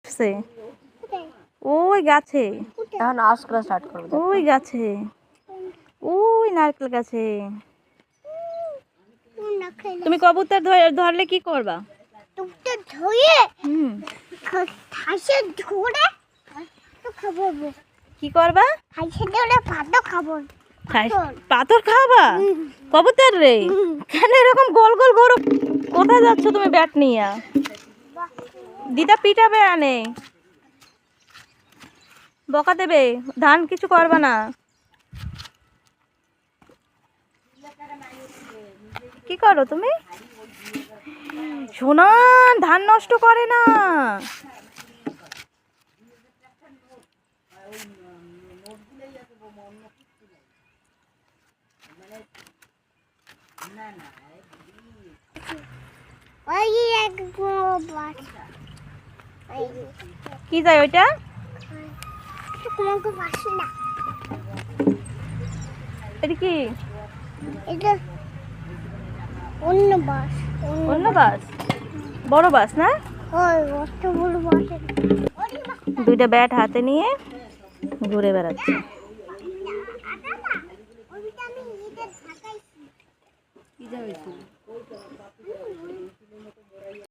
আসছে ওই গাছে। এখন আওয়াজ করা স্টার্ট করব। ওই গাছে, ওই নারকেল গাছে। তুমি কবুতর ধরলে কি করবা? কি করবা? পাথর খাওয়াবা কবুতর রে? কেন এরকম গোল গোল ঘোরো? কোথায় যাচ্ছ তুমি ব্যাট নিয়ে? দিদা পিটাবে আনে, বকা দেবে। ধান কিছু করবা না। কি করো তুমি? সোনা ধান নষ্ট করে না। কি যায় ওইটা? এটা কি? অন্য বাস। অন্য বাস? বড় বাস না? দুইটা ব্যাট হাতে নিয়ে ঘুরে বেড়াচ্ছে।